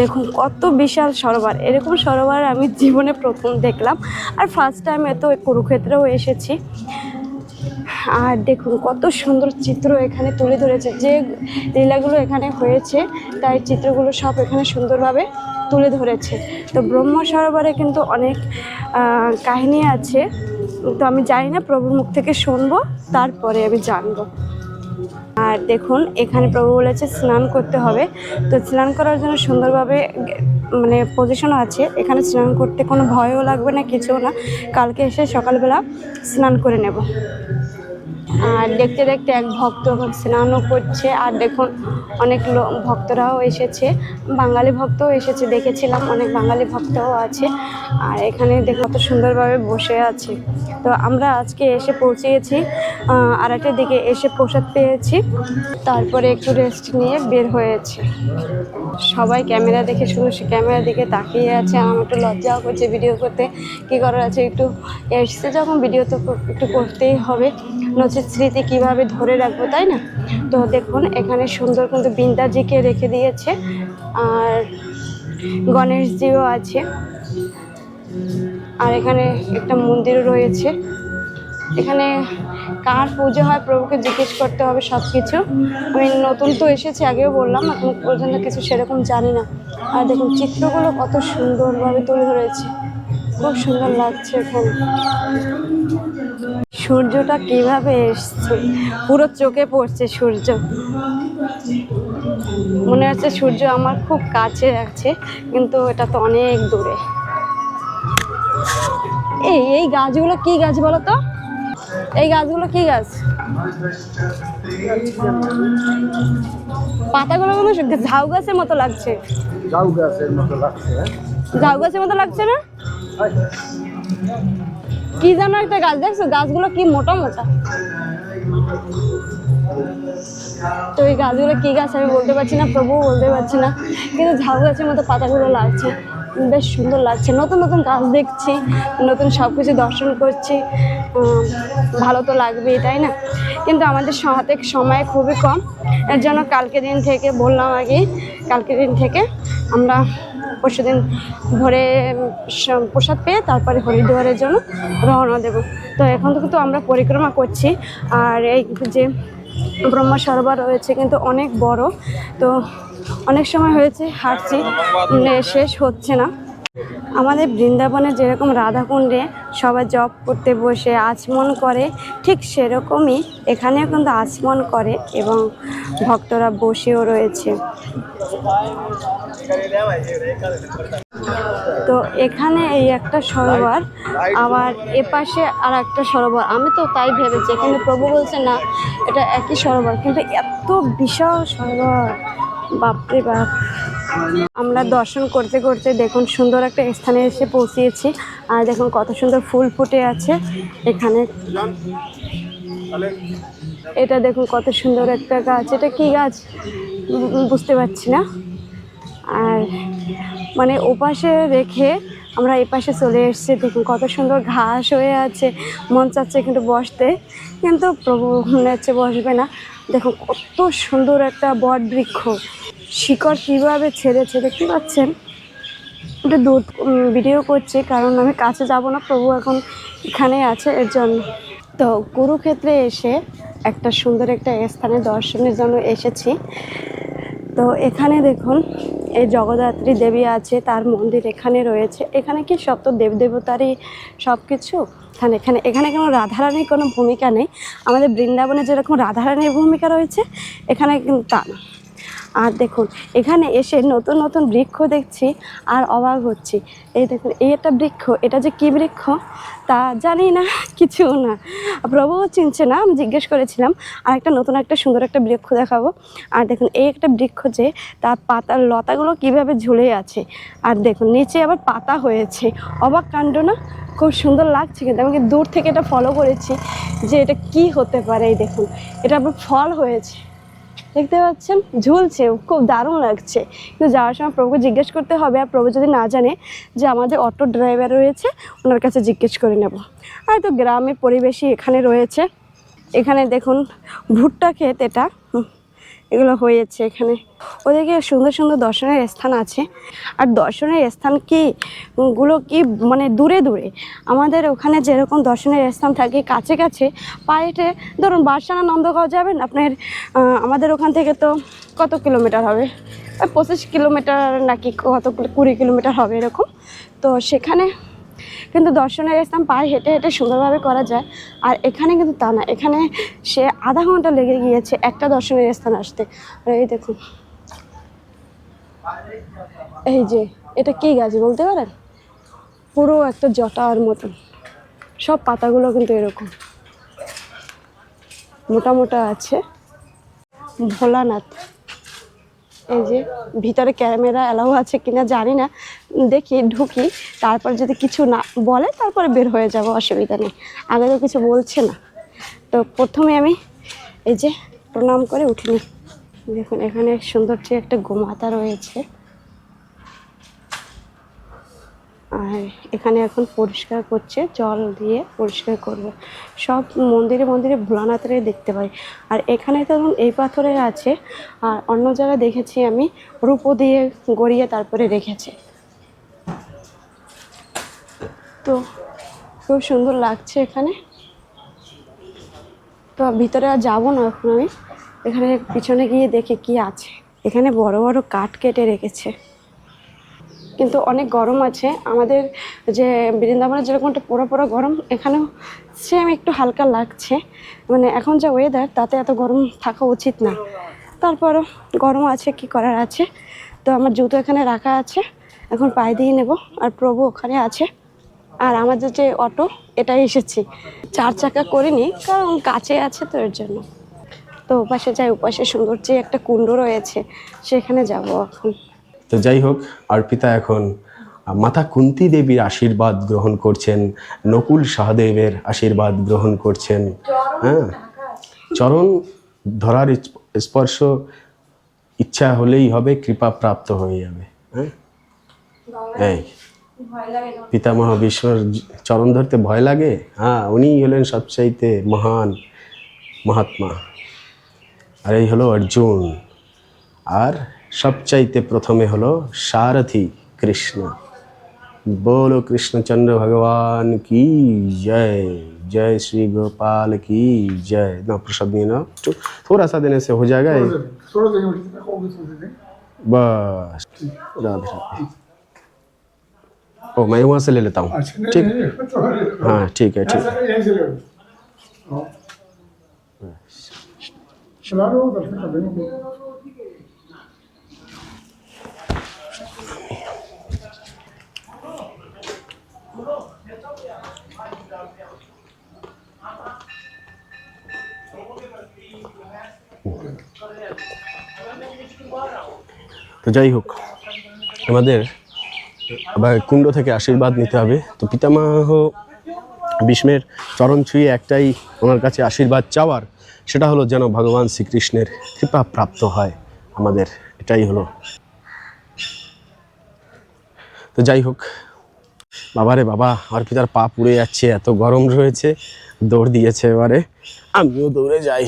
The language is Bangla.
দেখুন কত বিশাল সরোবর, এরকম সরোবর আমি জীবনে প্রথম দেখলাম। আর ফার্স্ট টাইম এত কুরুক্ষেত্রেও এসেছি। আর দেখুন কত সুন্দর চিত্র এখানে তুলে ধরেছে, যে লীলাগুলো এখানে হয়েছে তাই চিত্রগুলো সব এখানে সুন্দরভাবে তুলে ধরেছে। তো ব্রহ্ম সরোবরে কিন্তু অনেক কাহিনী আছে, তো আমি জানি না, প্রভুর মুখ থেকে শুনবো তারপরে আমি জানবো। আর দেখুন এখানে প্রভু বলেছে স্নান করতে হবে, তো স্নান করার জন্য সুন্দরভাবে মানে পজিশন আছে। এখানে স্নান করতে কোনো ভয়ও লাগবে না, কিছুও না। কালকে এসে সকালবেলা স্নান করে নেব। আর দেখতে দেখতে এক ভক্ত এখন স্নানও করছে। আর দেখুন অনেক ভক্তরাও এসেছে, বাঙালি ভক্তও এসেছে, দেখেছিলাম অনেক বাঙালি ভক্তও আছে। আর এখানে দেখো কত সুন্দরভাবে বসে আছে। তো আমরা আজকে এসে পৌঁছেছি 8টার দিকে, এসে প্রসাদ পেয়েছি, তারপরে একটু রেস্ট নিয়ে বের হয়েছে। সবাই ক্যামেরা দেখে শুধু ক্যামেরার দিকে তাকিয়ে আছে। আমার একটু লজ্জাও করছে ভিডিও করতে, কী করার আছে, একটু এসছে যখন ভিডিও তো একটু করতেই হবে, নচেত স্মৃতি কীভাবে ধরে রাখবো, তাই না? তো দেখুন এখানে সুন্দর কিন্তু বৃন্দাজিকে রেখে দিয়েছে, আর গণেশজিও আছে, আর এখানে একটা মন্দিরও রয়েছে। এখানে কার পুজো হয় প্রভুকে জিজ্ঞেস করতে হবে সব কিছু। আমি নতুন তো এসেছি, আগেও বললাম, এখন পর্যন্ত কিছু সেরকম জানি না। আর দেখুন চিত্রগুলো কত সুন্দরভাবে তুলে ধরেছে, খুব সুন্দর লাগছে। এখানে সূর্যটা কিভাবে এসছে, পুরো চোখে পড়ছে সূর্য, মনে হচ্ছে সূর্য আমার খুব কাছে আছে, কিন্তু এটা তো অনেক দূরে। এই গাছগুলো কি গাছ বলো তো? এই গাছগুলো কি গাছ? পাতাগুলো কোনো ঝাউ গাছের মতো লাগছে। ঝাউ গাছের মতো লাগছে? ঝাউ গাছের মতো লাগছে না? কি যেন একটা গাছ, দেখছো গাছগুলো কি মোটা মোটা। তো এই গাছগুলো কি গাছ আমি বলতে পারছি না, প্রভুও বলতে পারছি না, কিন্তু ঝাউ গাছের মতো পাতাগুলো লাগছে, বেশ সুন্দর লাগছে। নতুন নতুন গাছ দেখছি, নতুন সব কিছু দর্শন করছি, ভালো তো লাগবেই, তাই না? কিন্তু আমাদের হাতে সময় খুবই কম, এর জন্য কালকে দিন থেকে বললাম আগে, কালকে দিন থেকে আমরা পরশুদিন ভোরে প্রসাদ পেয়ে তারপরে হরিদ্বারের জন্য রওনা দেব। তো এখন থেকে তো আমরা পরিক্রমা করছি। আর এই যে ব্রহ্ম সরোবর রয়েছে কিন্তু অনেক বড়, তো অনেক সময় হয়েছে হাঁটছি, শেষ হচ্ছে না। আমাদের বৃন্দাবনে যেরকম রাধাকুণ্ডে সবাই জপ করতে বসে আচমন করে, ঠিক সেরকমই এখানেও কিন্তু আচমন করে এবং ভক্তরা বসেও রয়েছে। তো এখানে এই একটা সরোবর, আবার এপাশে আর একটা সরোবর, আমি তো তাই ভেবেছি, কিন্তু প্রভু বলছে না এটা একই সরোবর, কিন্তু এত বিশাল সরোবর, বাপরে বাপ। আমরা দর্শন করতে করতে দেখুন সুন্দর একটা স্থানে এসে পৌঁছিয়েছি। আর দেখুন কত সুন্দর ফুল ফুটে আছে এখানে। এটা দেখুন কত সুন্দর একটা গাছ, এটা কি গাছ বুঝতে পারছি না। আর মানে ওপাশে রেখে আমরা এপাশে চলে এসেছি, দেখুন কত সুন্দর ঘাস হয়ে আছে, মন চাচ্ছে কিন্তু বসতে, কিন্তু প্রভু মনে হচ্ছে বসবে না। দেখুন কত সুন্দর একটা বট বৃক্ষ, শিকড় কীভাবে ছেড়েছে দেখতে পাচ্ছেন। একটু দূর ভিডিও করছি কারণ আমি কাছে যাব না, প্রভু এখন এখানে আছে এর জন্য। তো কুরুক্ষেত্রে এসে একটা সুন্দর একটা স্থানে দর্শনের জন্য এসেছি। তো এখানে দেখুন এই জগদ্ধাত্রী দেবী আছে, তার মন্দির এখানে রয়েছে। এখানে কি সব তো দেবদেবতারই সব কিছু, এখানে কোনো রাধারানীর কোনো ভূমিকা নেই। আমাদের বৃন্দাবনে যেরকম রাধারানীর ভূমিকা রয়েছে, এখানে কিন্তু তা না। আর দেখুন এখানে এসে নতুন নতুন বৃক্ষ দেখছি আর অবাক হচ্ছি। এই দেখুন এই একটা বৃক্ষ, এটা যে কী বৃক্ষ তা জানি না, কিছু না, প্রভুও চিনছে না। আমি জিজ্ঞেস করেছিলাম আর একটা নতুন একটা সুন্দর একটা বৃক্ষ দেখাবো। আর দেখুন এই একটা বৃক্ষ যে তার পাতার লতাগুলো কিভাবে ঝুলে আছে, আর দেখুন নিচে আবার পাতা হয়েছে, অবাক কাণ্ড না? খুব সুন্দর লাগছে, কিন্তু আমি দূর থেকে এটা ফলো করেছি যে এটা কি হতে পারে। এই দেখুন এটা আবার ফল হয়েছে, দেখতে পাচ্ছেন ঝুলছে, খুব দারুণ লাগছে। কিন্তু যাওয়ার সময় প্রভুকে জিজ্ঞেস করতে হবে, আর প্রভু যদি না জানে যে আমাদের অটো ড্রাইভার রয়েছে ওনার কাছে জিজ্ঞেস করে নেব। আর তো গ্রামের পরিবেশই এখানে রয়েছে। এখানে দেখুন ভুট্টা ক্ষেত, এটা এগুলো হয়েছে এখানে। ওদিকে সুন্দর সুন্দর দর্শনের স্থান আছে। আর দর্শনের স্থান গুলো কি মানে দূরে দূরে, আমাদের ওখানে যেরকম দর্শনের স্থান থাকে কাছে কাছে পায়ে হেঁটে, ধরুন বারসানা নন্দগাঁও যাবেন আপনার, আমাদের ওখান থেকে তো কত কিলোমিটার হবে, ওই 25 কিলোমিটার নাকি কত 20 কিলোমিটার হবে এরকম। তো সেখানে কিন্তু দর্শনের স্থান পায়ে হেঁটে হেঁটে সুন্দরভাবে করা যায়। আর এখানে কিন্তু তা না, এখানে সে আধা ঘন্টা লেগে গিয়েছে একটা দর্শনের স্থান আসতে। আর এই দেখুন, এই যে এটা কি গাছ বলতে পারেন? পুরো একটা জটার মতন, সব পাতাগুলো কিন্তু এরকম মোটা মোটা আছে। ভোলানাথ, এই যে ভিতরে ক্যামেরা অ্যালাউ আছে কিনা জানি না, দেখি ঢুকি, তারপর যদি কিছু না বলে তারপরে বের হয়ে যাব, অসুবিধা নেই। আগে তো কিছু বলছে না, তো প্রথমে আমি এই যে প্রণাম করে উঠিনি। দেখুন এখানে সুন্দর যে একটা গোমাতা রয়েছে। আর এখানে এখন পরিষ্কার করছে, জল দিয়ে পরিষ্কার করবে। সব মন্দিরে মন্দিরে ভোলানাথের দেখতে পাই। আর এখানে ধরুন এই পাথরের আছে, আর অন্য জায়গায় দেখেছি আমি রূপো দিয়ে গড়িয়ে তারপরে রেখেছে। তো খুব সুন্দর লাগছে এখানে। তো ভিতরে আর যাবো না এখন আমি, এখানে পিছনে গিয়ে দেখে কি আছে। এখানে বড় বড় কাঠ কেটে রেখেছে, কিন্তু অনেক গরম আছে। আমাদের যে বৃন্দাবনে যেরকমটা পোড়া পোড়া গরম, এখানেও সেম একটু হালকা লাগছে। মানে এখন যা ওয়েদার, তাতে এত গরম থাকা উচিত না, তারপরও গরম আছে, কি করার আছে। তো আমার জুতো এখানে রাখা আছে, এখন পায়ে দিয়ে নেব। আর প্রভু ওখানে আছে। আর আমাদের যে অটো, এটাই এসেছি, 4 চাকা করিনি, কারণ কাছে আছে তো এর জন্য। তো ওপাশে যাই, ওপাশে সুন্দর যে একটা কুণ্ড রয়েছে, সেখানে যাব এখন। তো যাই হোক, অর্পিতা এখন মাতা কুন্তী দেবীর আশীর্বাদ গ্রহণ করছেন, নকুল সহদেবের আশীর্বাদ গ্রহণ করছেন। হ্যাঁ, চরণ ধরার স্পর্শ ইচ্ছা হলেই হবে, কৃপা প্রাপ্ত হয়ে যাবে। হ্যাঁ, এই পিতামহ বিশ্বর চরণ ধরতে ভয় লাগে? হ্যাঁ, উনিই হলেন সবচাইতে মহান মহাত্মা। আর এই হলো অর্জুন। আর সবচাইতে প্রথমে হলো সারথি কৃষ্ণ। बोलो कृष्णचंद्र भगवान की जय। जय श्री गोपाल की जय। ना प्रसाद नहीं ना, थोड़ा सा देने से हो जाएगा ये। थोड़ा देंगे, थोड़ा देंगे। बस, राधे राधे। ओ, मैं वहाँ से ले लेता हूँ। ठीक, हाँ ठीक है, ठीक है। चला लो, दर्शन कर देंगे। তো যাই হোক, আমাদের আবার কুণ্ড থেকে আশীর্বাদ নিতে হবে। তো পিতামহ ভীষ্মের চরণ ছুঁয়ে একটাই ওনার কাছে আশীর্বাদ চাওয়ার, সেটা হলো যেন ভগবান শ্রীকৃষ্ণের কৃপা প্রাপ্ত হয় আমাদের, এটাই হলো। তো যাই হোক, বাবারে বাবা, অর্পিতার পা পুড়ে যাচ্ছে, এত গরম রয়েছে। দৌড় দিয়েছে, এবারে আমিও দৌড়ে যাই।